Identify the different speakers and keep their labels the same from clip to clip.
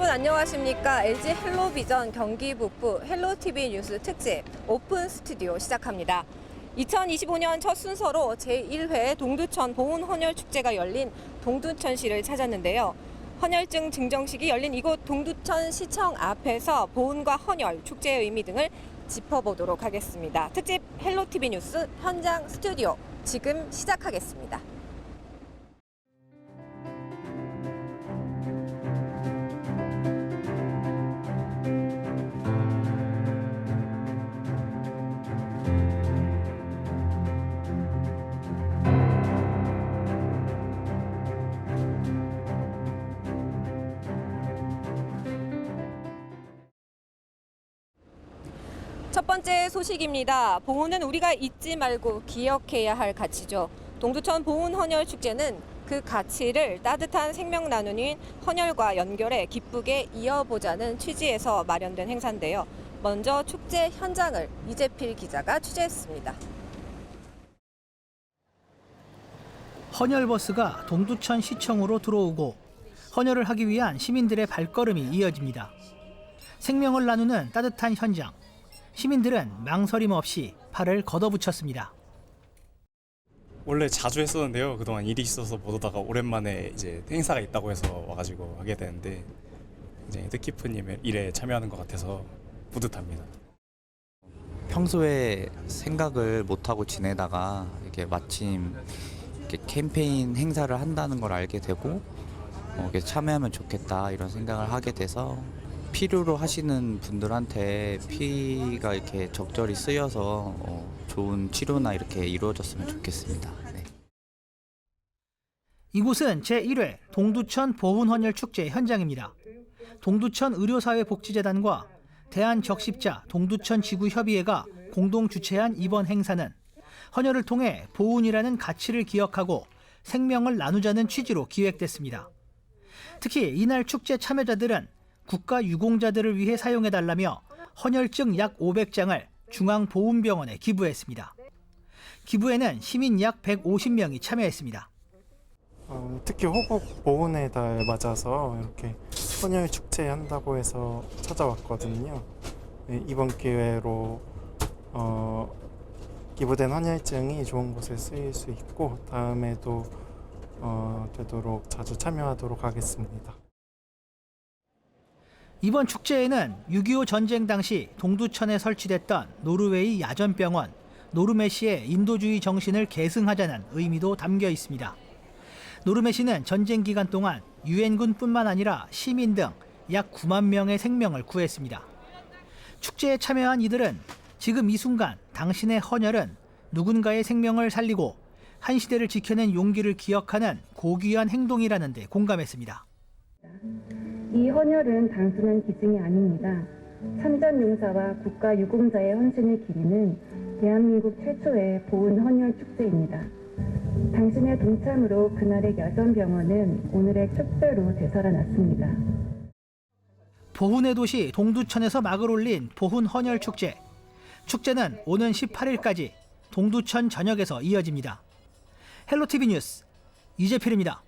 Speaker 1: 여러분 안녕하십니까? LG 헬로비전 경기북부 헬로TV 뉴스 특집 오픈 스튜디오 시작합니다. 2025년 첫 순서로 제1회 동두천 보훈헌혈축제가 열린 동두천시를 찾았는데요. 헌혈증 증정식이 열린 이곳 동두천시청 앞에서 보훈과 헌혈, 축제의 의미 등을 짚어보도록 하겠습니다. 특집 헬로TV 뉴스 현장 스튜디오 지금 시작하겠습니다. 첫 번째 소식입니다. 보훈은 우리가 잊지 말고 기억해야 할 가치죠. 동두천 보훈헌혈축제는 그 가치를 따뜻한 생명 나눔인 헌혈과 연결해 기쁘게 이어보자는 취지에서 마련된 행사인데요. 먼저 축제 현장을 이재필 기자가 취재했습니다.
Speaker 2: 헌혈버스가 동두천 시청으로 들어오고 헌혈을 하기 위한 시민들의 발걸음이 이어집니다. 생명을 나누는 따뜻한 현장. 시민들은 망설임 없이 팔을 걷어붙였습니다.
Speaker 3: 원래 자주 했었는데요. 그동안 일이 있어서 못 오다가 오랜만에 이제 행사가 있다고 해서 와가지고 하게 되는데 이제 뜻깊은 일에 참여하는 것 같아서 뿌듯합니다.
Speaker 4: 평소에 생각을 못하고 지내다가 이게 마침 이렇게 캠페인 행사를 한다는 걸 알게 되고 이렇게 참여하면 좋겠다 이런 생각을 하게 돼서 필요로 하시는 분들한테 피가 이렇게 적절히 쓰여서 좋은 치료나 이렇게 이루어졌으면 좋겠습니다. 네.
Speaker 2: 이곳은 제1회 동두천 보훈헌혈축제 현장입니다. 동두천 의료사회복지재단과 대한적십자 동두천지구협의회가 공동 주최한 이번 행사는 헌혈을 통해 보훈이라는 가치를 기억하고 생명을 나누자는 취지로 기획됐습니다. 특히 이날 축제 참여자들은 국가유공자들을 위해 사용해달라며 헌혈증 약 500장을 중앙보훈병원에 기부했습니다. 기부에는 시민 약 150명이 참여했습니다.
Speaker 5: 특히 호국 보훈의 달 맞아서 이렇게 헌혈 축제 한다고 해서 찾아왔거든요. 네, 이번 기회로 기부된 헌혈증이 좋은 곳에 쓰일 수 있고 다음에도 되도록 자주 참여하도록 하겠습니다.
Speaker 2: 이번 축제에는 6.25 전쟁 당시 동두천에 설치됐던 노르웨이 야전병원 노르메시의 인도주의 정신을 계승하자는 의미도 담겨 있습니다. 노르메시는 전쟁 기간 동안 유엔군뿐만 아니라 시민 등 약 9만 명의 생명을 구했습니다. 축제에 참여한 이들은 지금 이 순간 당신의 헌혈은 누군가의 생명을 살리고 한 시대를 지켜낸 용기를 기억하는 고귀한 행동이라는 데 공감했습니다.
Speaker 6: 이 헌혈은 단순한 기증이 아닙니다. 참전 용사와 국가 유공자의 헌신을 기리는 대한민국 최초의 보훈 헌혈 축제입니다. 당신의 동참으로 그날의 야전병원은 오늘의 축제로 되살아났습니다.
Speaker 2: 보훈의 도시 동두천에서 막을 올린 보훈 헌혈 축제. 축제는 오는 18일까지 동두천 전역에서 이어집니다. 헬로TV 뉴스 이재필입니다.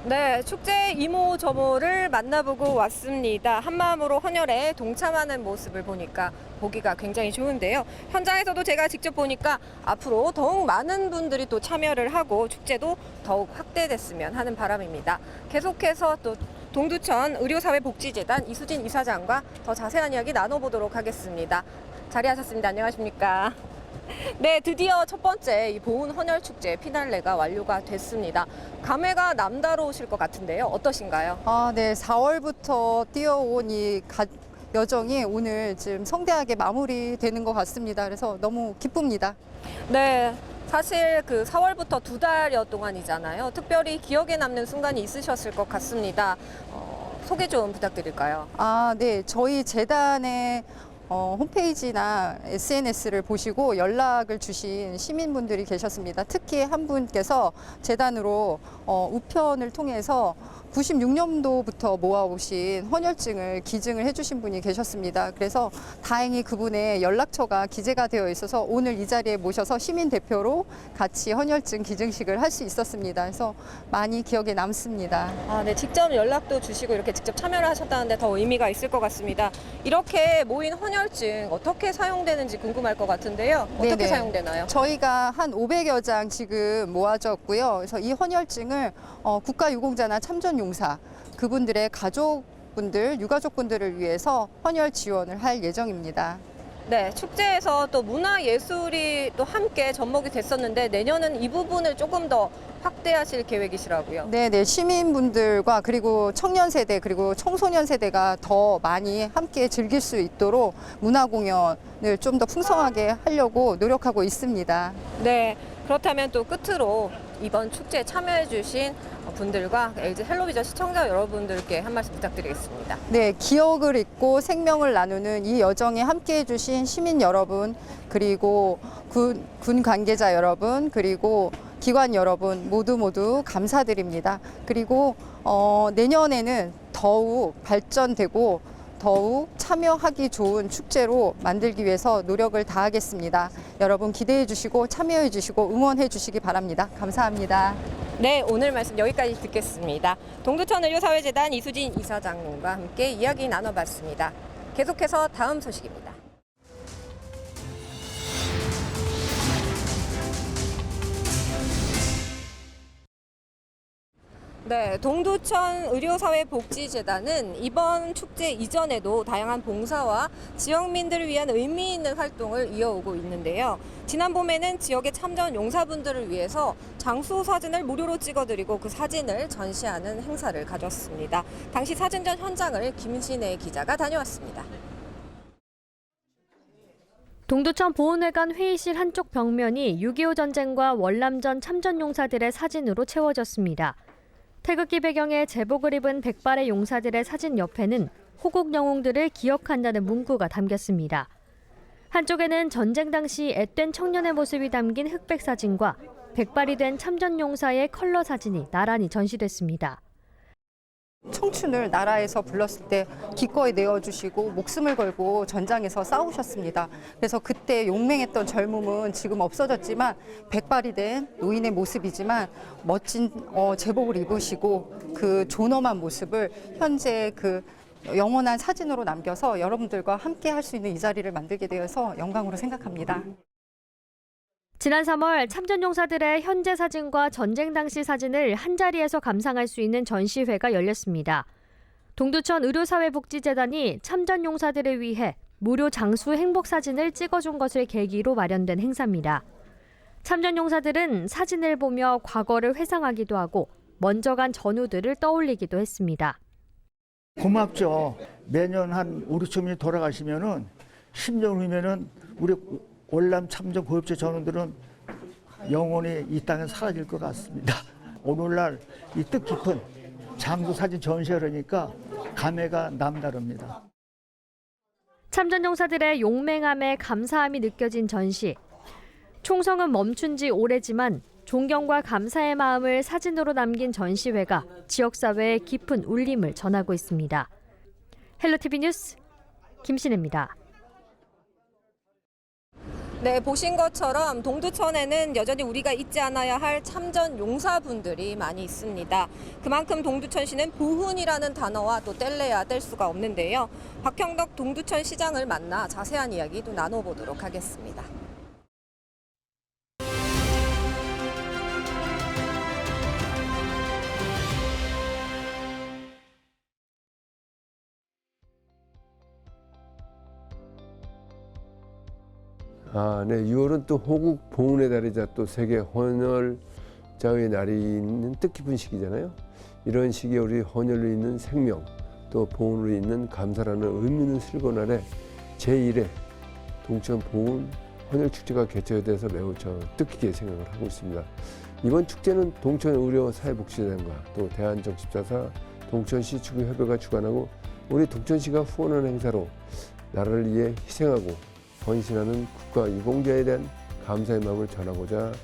Speaker 1: 네, 축제 이모저모를 만나보고 왔습니다. 한마음으로 헌혈에 동참하는 모습을 보니까 보기가 굉장히 좋은데요. 현장에서도 제가 직접 보니까 앞으로 더욱 많은 분들이 또 참여를 하고 축제도 더욱 확대됐으면 하는 바람입니다. 계속해서 또 동두천 의료사회복지재단 이수진 이사장과 더 자세한 이야기 나눠보도록 하겠습니다. 자리하셨습니다. 안녕하십니까? 네, 드디어 첫 번째 이 보훈 헌혈 축제 피날레가 완료가 됐습니다. 감회가 남다르실 것 같은데요. 어떠신가요?
Speaker 7: 네, 4월부터 뛰어온 이 여정이 오늘 지금 성대하게 마무리되는 것 같습니다. 그래서 너무 기쁩니다.
Speaker 1: 네, 사실 그 4월부터 2달여 동안이잖아요. 특별히 기억에 남는 순간이 있으셨을 것 같습니다. 소개 좀 부탁드릴까요?
Speaker 7: 네, 저희 재단의 홈페이지나 SNS를 보시고 연락을 주신 시민분들이 계셨습니다. 특히 한 분께서 재단으로 우편을 통해서 96년도부터 모아오신 헌혈증을 기증을 해주신 분이 계셨습니다. 그래서 다행히 그분의 연락처가 기재가 되어 있어서 오늘 이 자리에 모셔서 시민 대표로 같이 헌혈증 기증식을 할 수 있었습니다. 그래서 많이 기억에 남습니다.
Speaker 1: 아, 네, 직접 연락도 주시고 이렇게 직접 참여를 하셨다는데 더 의미가 있을 것 같습니다. 이렇게 모인 헌혈증 어떻게 사용되는지 궁금할 것 같은데요. 어떻게
Speaker 7: 네네.
Speaker 1: 사용되나요?
Speaker 7: 저희가 한 500여 장 지금 모아졌고요. 그래서 이 헌혈증을 국가유공자나 참전용사 그분들의 가족분들, 유가족분들을 위해서 헌혈 지원을 할 예정입니다.
Speaker 1: 네, 축제에서 또 문화예술이 또 함께 접목이 됐었는데 내년은 이 부분을 조금 더 확대하실 계획이시라고요.
Speaker 7: 네네, 시민분들과 그리고 청년 세대 그리고 청소년 세대가 더 많이 함께 즐길 수 있도록 문화공연을 좀 더 풍성하게 하려고 노력하고 있습니다.
Speaker 1: 네, 그렇다면 또 끝으로 이번 축제에 참여해주신 분들과 LG 헬로비전 시청자 여러분들께 한 말씀 부탁드리겠습니다.
Speaker 7: 네, 기억을 잊고 생명을 나누는 이 여정에 함께해 주신 시민 여러분, 그리고 군 관계자 여러분, 그리고 기관 여러분 모두 감사드립니다. 그리고 내년에는 더욱 발전되고 더욱 참여하기 좋은 축제로 만들기 위해서 노력을 다하겠습니다. 여러분 기대해 주시고 참여해 주시고 응원해 주시기 바랍니다. 감사합니다.
Speaker 1: 네, 오늘 말씀 여기까지 듣겠습니다. 동두천 의료사회재단 이수진 이사장님과 함께 이야기 나눠봤습니다. 계속해서 다음 소식입니다. 네, 동두천 의료사회복지재단은 이번 축제 이전에도 다양한 봉사와 지역민들을 위한 의미 있는 활동을 이어오고 있는데요. 지난 봄에는 지역의 참전 용사분들을 위해서 장수 사진을 무료로 찍어드리고 그 사진을 전시하는 행사를 가졌습니다. 당시 사진전 현장을 김신혜 기자가 다녀왔습니다.
Speaker 8: 동두천 보훈회관 회의실 한쪽 벽면이 6.25 전쟁과 월남전 참전 용사들의 사진으로 채워졌습니다. 태극기 배경에 제복을 입은 백발의 용사들의 사진 옆에는 호국 영웅들을 기억한다는 문구가 담겼습니다. 한쪽에는 전쟁 당시 앳된 청년의 모습이 담긴 흑백 사진과 백발이 된 참전 용사의 컬러 사진이 나란히 전시됐습니다.
Speaker 7: 청춘을 나라에서 불렀을 때 기꺼이 내어주시고 목숨을 걸고 전장에서 싸우셨습니다. 그래서 그때 용맹했던 젊음은 지금 없어졌지만 백발이 된 노인의 모습이지만 멋진 제복을 입으시고 그 존엄한 모습을 현재 그 영원한 사진으로 남겨서 여러분들과 함께 할 수 있는 이 자리를 만들게 되어서 영광으로 생각합니다.
Speaker 8: 지난 3월 참전용사들의 현재 사진과 전쟁 당시 사진을 한자리에서 감상할 수 있는 전시회가 열렸습니다. 동두천 의료사회복지재단이 참전용사들을 위해 무료 장수 행복 사진을 찍어준 것을 계기로 마련된 행사입니다. 참전용사들은 사진을 보며 과거를 회상하기도 하고 먼저 간 전우들을 떠올리기도 했습니다.
Speaker 9: 고맙죠. 매년 한 5, 6천 돌아가시면은 10년 후면은 우리 월남 참전 고엽제 전원들은 영원히 이 땅에 사라질 것 같습니다. 오늘날 이 뜻깊은 장수 사진 전시하려니까 감회가 남다릅니다.
Speaker 8: 참전용사들의 용맹함에 감사함이 느껴진 전시. 총성은 멈춘 지 오래지만 존경과 감사의 마음을 사진으로 남긴 전시회가 지역사회에 깊은 울림을 전하고 있습니다. 헬로티비 뉴스 김신혜입니다.
Speaker 1: 네, 보신 것처럼 동두천에는 여전히 우리가 잊지 않아야 할 참전 용사분들이 많이 있습니다. 그만큼 동두천시는 보훈이라는 단어와 또 뗄래야 뗄 수가 없는데요. 박형덕 동두천 시장을 만나 자세한 이야기도 나눠보도록 하겠습니다.
Speaker 10: 네. 6월은 또 호국 보훈의 달이자 또 세계 헌혈자의 날이 있는 뜻깊은 시기잖아요. 이런 시기에 우리 헌혈로 있는 생명, 또 보훈으로 있는 감사라는 의미 있는 슬건날에 제1회 동천 보훈 헌혈 축제가 개최돼서 매우 뜻깊게 생각을 하고 있습니다. 이번 축제는 동천 의료 사회복지재단과 또 대한정신자사 동천시 축구협회가 주관하고 우리 동천시가 후원하는 행사로 나라를 위해 희생하고 헌신하는 국가 유공자에 대한 감사의 마음을 전하고자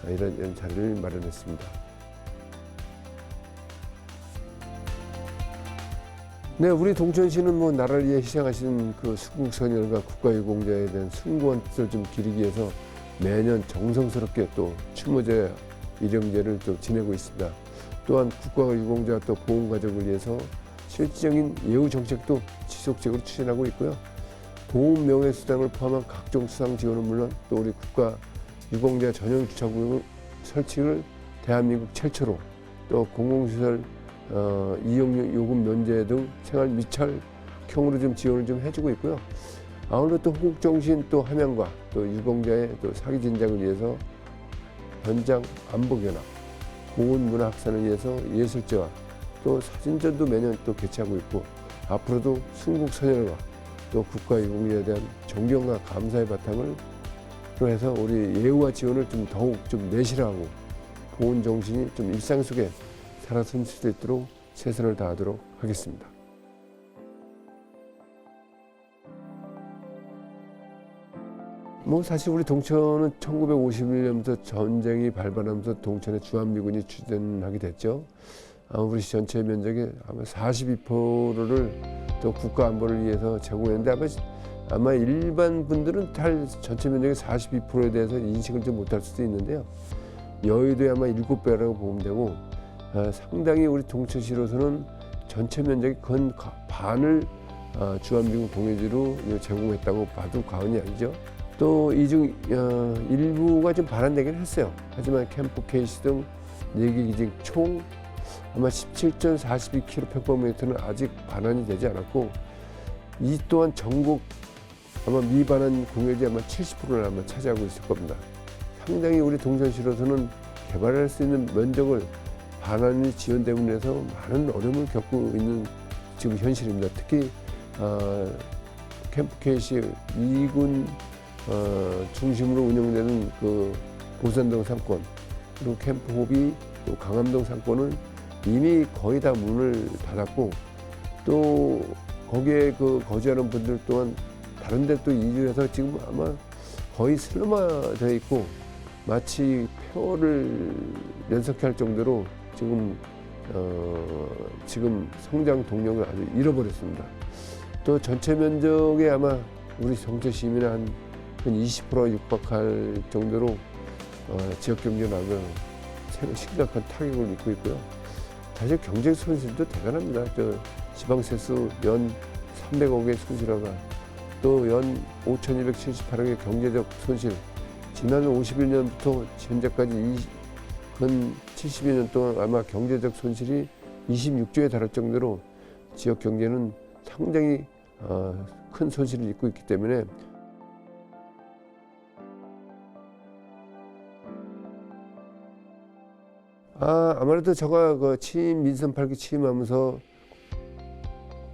Speaker 10: 이런 자리를 마련했습니다. 네, 우리 동천시는 뭐 나라를 위해 희생하신 그 수국선열과 국가유공자에 대한 숭고한 뜻을 좀 기리기 위해서 매년 정성스럽게 또 추모제 일영제를 또 지내고 있습니다. 또한 국가유공자 또 보훈가족을 위해서 실질적인 예우 정책도 지속적으로 추진하고 있고요. 보훈 명예수당을 포함한 각종 수당 지원은 물론 또 우리 국가유공자 전용 주차구역 설치를 대한민국 최초로 또 공공시설 이용 요금 면제 등 생활 미착형으로 좀 지원을 좀 해주고 있고요. 아울러 또 호국정신 또 함양과 또 유공자의 또 사기 진작을 위해서 현장 안보 견학, 보훈 문화 확산을 위해서 예술제와 또 사진전도 매년 또 개최하고 있고 앞으로도 순국선열과 또 국가유공자에 대한 존경과 감사의 바탕을 로 해서 우리 예우와 지원을 좀 더욱 좀 내실화하고 보훈 정신이 좀 일상 속에 살아설 수 있도록 최선을 다하도록 하겠습니다. 뭐 사실 우리 동천은 1951년부터 전쟁이 발발하면서 동천에 주한미군이 주둔하게 됐죠. 우리 전체 면적의 아마 42%를 또 국가 안보를 위해서 제공했는데 아마 일반 분들은 전체 면적의 42%에 대해서 인식을 좀 못할 수도 있는데요. 여의도에 아마 7배라고 보면 되고 상당히 우리 동천시로서는 전체 면적의 건 반을 주한미군 공유지로 제공했다고 봐도 과언이 아니죠. 또 이 중 일부가 좀 반환되긴 했어요. 하지만 캠프 K시 등 4개 기지 총 아마 17.42km/평방미터는 아직 반환이 되지 않았고 이 또한 전국 아마 미반환 공유지 아마 70%를 아마 차지하고 있을 겁니다. 상당히 우리 동천시로서는 개발할 수 있는 면적을 반환이 지연되고 해서 많은 어려움을 겪고 있는 지금 현실입니다. 특히 캠프 K시 미군 중심으로 운영되는 그 보선동 상권 그리고 캠프 호비 또 강암동 상권은 이미 거의 다 문을 닫았고 또 거기에 그 거주하는 분들 또한 다른 데 또 이주해서 지금 아마 거의 슬럼화되어 있고 마치 폐허를 연속할 정도로 지금 성장 동력을 아주 잃어버렸습니다. 또 전체 면적에 아마 우리 동천 시민의 한 20% 육박할 정도로 지역 경제 낙은 심각한 타격을 입고 있고요. 사실 경제 손실도 대단합니다. 지방세수 연 300억의 손실화가 또 연 5,278억의 경제적 손실. 지난 51년부터 현재까지 근 70여 년 동안 아마 경제적 손실이 26조에 달할 정도로 지역 경제는 상당히 큰 손실을 입고 있기 때문에 아무래도 제가 그 민선 8기 취임하면서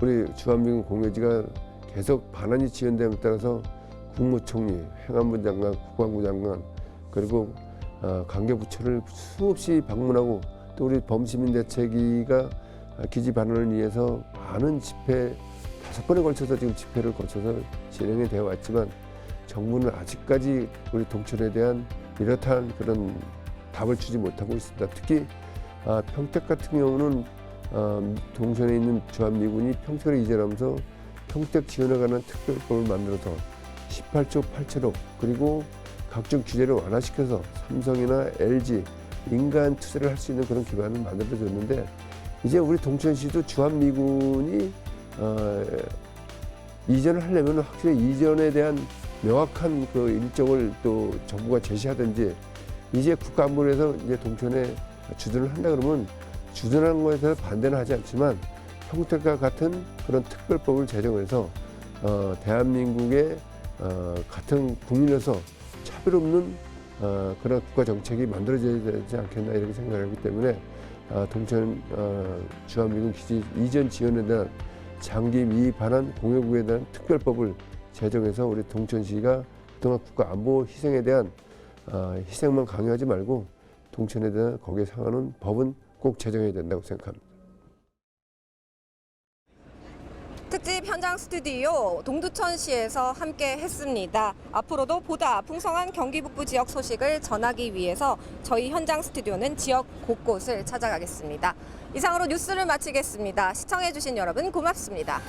Speaker 10: 우리 주한미군 공유지가 계속 반환이 지연됨에 따라서 국무총리, 행안부 장관, 국방부 장관 그리고 관계부처를 수없이 방문하고 또 우리 범시민대책위가 기지 반환을 위해서 많은 집회 5번에 걸쳐서 지금 집회를 거쳐서 진행이 되어 왔지만 정부는 아직까지 우리 동천에 대한 이렇다한 그런 답을 주지 못하고 있습니다. 특히 평택 같은 경우는 동천에 있는 주한미군이 평택으로 이전하면서 평택 지원에 관한 특별법을 만들어서 18조 8천억 그리고 각종 규제를 완화시켜서 삼성이나 LG 민간 투자를 할 수 있는 그런 기반을 만들어줬는데 이제 우리 동천시도 주한미군이 이전을 하려면 확실히 이전에 대한 명확한 그 일정을 또 정부가 제시하든지 이제 국가안보에서 이제 동천에 주둔을 한다 그러면 주둔하는 것에 대해서 반대는 하지 않지만 평택과 같은 그런 특별법을 제정해서 대한민국의 같은 국민으로서 차별 없는 그런 국가 정책이 만들어져야 되지 않겠나 이렇게 생각하기 때문에 동천 주한미군 기지 이전 지원에 대한 장기 미반환 공여국에 대한 특별법을 제정해서 우리 동천시가 그동안 국가 안보 희생에 대한 희생만 강요하지 말고 동천에 대한 거기에 상하는 법은 꼭 제정해야 된다고 생각합니다.
Speaker 1: 특집 현장 현장 스튜디오 동두천시에서 함께 했습니다. 앞으로도 보다 풍성한 경기 북부 지역 소식을 전하기 위해서 저희 현장 스튜디오는 지역 곳곳을 찾아가겠습니다. 이상으로 뉴스를 마치겠습니다. 시청해주신 여러분 고맙습니다.